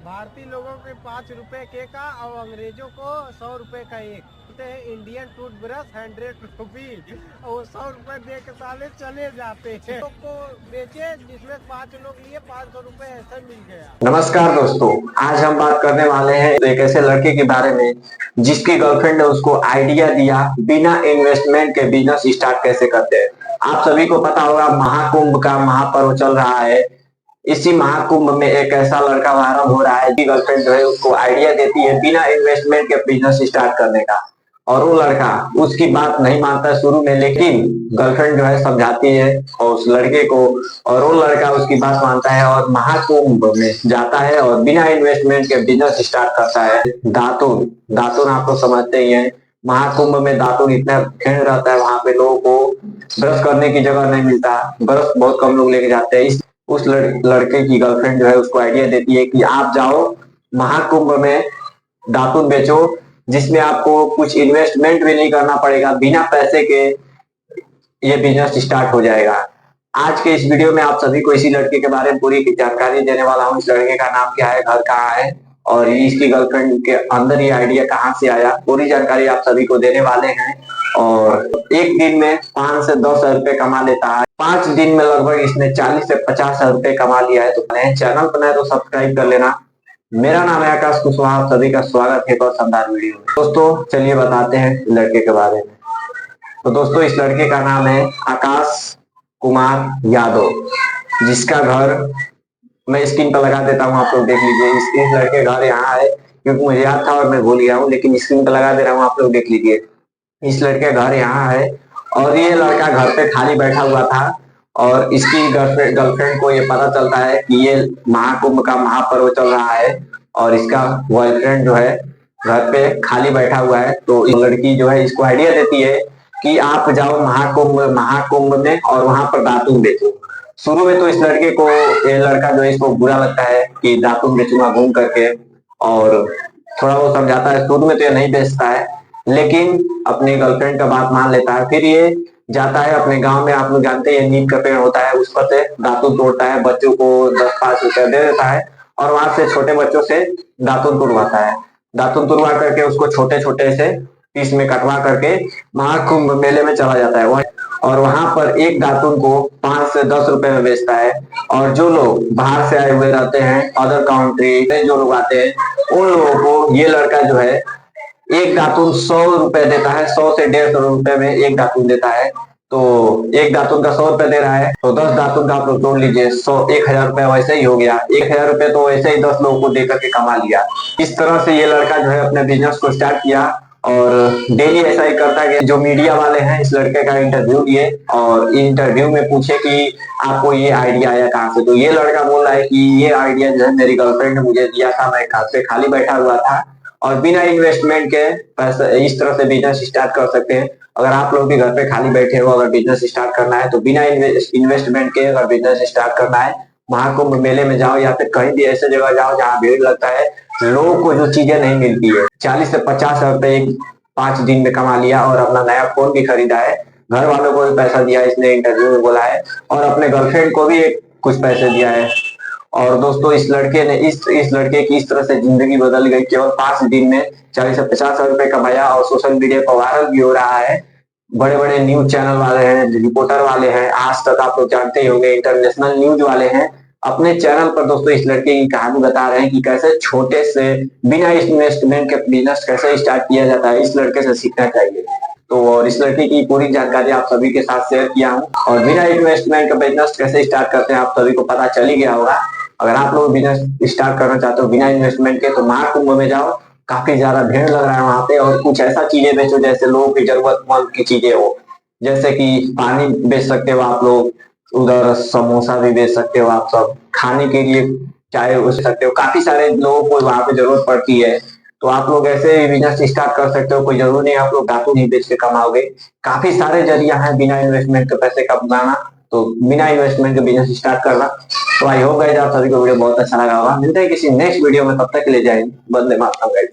भारतीय लोगों के 5 रुपए के का और अंग्रेजों को 100 रुपए का एक बोलते हैं। इंडियन टूथब्रश 100 रुपीज और 100 रुपए दे के साले चले जाते हैं। लोग को बेचे जिसमें 5 लोग लिए 500 रुपए ऐसे मिल गया। नमस्कार दोस्तों, आज हम बात करने वाले हैं एक ऐसे लड़के के बारे में जिसकी गर्लफ्रेंड ने उसको आइडिया दिया बिना इन्वेस्टमेंट के बिजनेस स्टार्ट कैसे करते हैं। आप सभी को पता होगा महाकुंभ का महापर्व चल रहा है। इसी महाकुंभ में एक ऐसा लड़का वायरल हो रहा है कि गर्लफ्रेंड जो है उसको आइडिया देती है बिना इन्वेस्टमेंट के बिजनेस स्टार्ट करने का, और वो लड़का उसकी बात नहीं मानता शुरू में, लेकिन गर्लफ्रेंड जो है समझाती है और उस लड़के को, और वो लड़का उसकी बात मानता है और महाकुंभ में जाता है और बिना इन्वेस्टमेंट के बिजनेस स्टार्ट करता है। दातुन दातुन आप तो समझते ही हैं, महाकुंभ में दातुन इतना भीड़ रहता है, वहां पे लोगों को ब्रश करने की जगह नहीं मिलता, ब्रश बहुत कम लोग लेके जाते हैं। उस लड़के की गर्लफ्रेंड जो है उसको आइडिया देती है कि आप जाओ महाकुंभ में दातुन बेचो, जिसमें आपको कुछ इन्वेस्टमेंट भी नहीं करना पड़ेगा, बिना पैसे के ये बिजनेस स्टार्ट हो जाएगा। आज के इस वीडियो में आप सभी को इसी लड़के के बारे में पूरी जानकारी देने वाला हूँ। इस लड़के का नाम क्या है, घर कहाँ है और इसकी गर्लफ्रेंड के अंदर ये आइडिया कहाँ से आया, पूरी जानकारी आप सभी को देने वाले हैं। और एक दिन में 5 से 10 हजार रुपए कमा लेता है। 5 दिन में लगभग इसने 40 से 50 हजार रुपए कमा लिया है। तो चैनल पर नए तो सब्सक्राइब कर लेना। मेरा नाम है आकाश कुशवाहा, आप सभी का स्वागत है एक और शानदार वीडियो में। दोस्तों चलिए बताते हैं लड़के के बारे में। तो दोस्तों इस लड़के का नाम है आकाश कुमार यादव, जिसका घर मैं स्क्रीन पर लगा देता हूँ, आप लोग देख लीजिए। इस लड़के घर यहाँ है, क्योंकि मुझे याद था और मैं भूल गया हूँ, लेकिन स्क्रीन पर लगा दे रहा हूँ, आप लोग देख लीजिए। इस लड़के घर यहाँ है और ये लड़का घर पे खाली बैठा हुआ था और इसकी गर्लफ्रेंड को ये पता चलता है कि ये महाकुंभ का महापर्व चल रहा है और इसका बॉयफ्रेंड जो है घर पे खाली बैठा हुआ है। तो लड़की जो है इसको आइडिया देती है कि आप जाओ महाकुंभ में और वहां पर दातुन बेचो। शुरू में तो इस लड़के को, ये लड़का जो है इसको बुरा लगता है कि दातुन बेचूंगा घूम करके, और थोड़ा वो समझाता है। शुरू में तो ये नहीं बेचता है, लेकिन अपनी गर्लफ्रेंड का बात मान लेता है। फिर ये जाता है अपने गांव में, आप लोग जानते हैं नीम का पेड़ होता है, उस पर से दातुन तोड़ता है, बच्चों को 10-5 रुपए दे देता है और वहां से छोटे बच्चों से दातुन तुड़वाता है। दातुन तुड़वा करके उसको छोटे छोटे से पीस में कटवा करके महाकुंभ मेले में चला जाता है और वहां पर एक दातुन को 5 से 10 रुपए में बेचता है। और जो लोग बाहर से आए हुए रहते हैं, अदर कंट्री से जो लोग आते हैं, उन लोगों को ये लड़का जो है एक दातुन 100 रुपए देता है। 100 से 150 रुपए में एक दातुन देता है। तो एक दातुन का 100 रुपए दे रहा है, तो 10 दातुन का आप लोग जोड़ लीजिए, 1,000 रुपए वैसे ही हो गया। 1,000 रुपए तो वैसे ही 10 लोगों को दे करके कमा लिया। इस तरह से ये लड़का जो है अपने बिजनेस को स्टार्ट किया और डेली ऐसा ही करता गया। जो मीडिया वाले हैं इस लड़के का इंटरव्यू लिए और इंटरव्यू में पूछे कि आपको ये आइडिया आया कहाँ से। तो ये लड़का बोल रहा है कि ये आइडिया जो है मेरी गर्लफ्रेंड ने मुझे दिया था, मैं घर पे खाली बैठा हुआ था और बिना इन्वेस्टमेंट के पैसे इस तरह से बिजनेस स्टार्ट कर सकते हैं। अगर आप लोग भी घर पे खाली बैठे हो, अगर बिजनेस स्टार्ट करना है तो बिना इन्वेस्टमेंट के अगर बिजनेस स्टार्ट करना है, महाकुंभ मेले में जाओ या फिर कहीं भी ऐसे जगह जाओ जहाँ भीड़ लगता है, लोगों को जो चीजें नहीं मिलती है। 40 से 50 हजार रुपए 5 दिन में कमा लिया और अपना नया फोन भी खरीदा है। घर वालों को भी पैसा दिया, इसने इंटरव्यू में बोला है, और अपने गर्लफ्रेंड को भी कुछ पैसे दिया है। और दोस्तों इस लड़के ने इस लड़के की इस तरह से जिंदगी बदल गई। केवल 5 दिन में 40 से 50 हजार रुपए कमाया और सोशल मीडिया पर वायरल भी हो रहा है। बड़े बड़े न्यूज चैनल वाले हैं, रिपोर्टर वाले हैं, आज तक आप लोग जानते ही होंगे, इंटरनेशनल न्यूज वाले हैं, अपने चैनल पर दोस्तों इस लड़के की कहानी बता रहे हैं कि कैसे छोटे से बिना इन्वेस्टमेंट के बिजनेस कैसे स्टार्ट किया जाता है। इस लड़के से सीखना चाहिए। तो और इस लड़के की पूरी जानकारी आप सभी के साथ शेयर किया हूँ और बिना इन्वेस्टमेंट का बिजनेस कैसे स्टार्ट करते हैं आप सभी को पता चल ही गया होगा। अगर आप लोग बिजनेस स्टार्ट करना चाहते हो बिना इन्वेस्टमेंट के, तो महाकुंभ में जाओ, काफी ज्यादा भीड़ लग रहा है वहां पे, और कुछ ऐसा चीजें बेचो जैसे लोगों की जरूरतमंद की चीजें हो, जैसे कि पानी बेच सकते हो आप लोग, उधर समोसा भी बेच सकते हो आप सब, खाने के लिए चाय बेच सकते हो। काफी सारे लोगों को वहां पे जरूरत पड़ती है, तो आप लोग ऐसे बिजनेस स्टार्ट कर सकते हो। कोई जरूरी नहीं आप लोग धातु नहीं बेच के कमाओगे, काफी सारे जरिया है बिना इन्वेस्टमेंट के पैसे कमाना। तो बिना इन्वेस्टमेंट के बिजनेस स्टार्ट करना। तो आई होप गाइस आप सभी को वीडियो बहुत अच्छा लगा होगा। मिलते हैं किसी नेक्स्ट वीडियो में, तब तक के लिए जय हिंद, वंदे मातरम गाइस।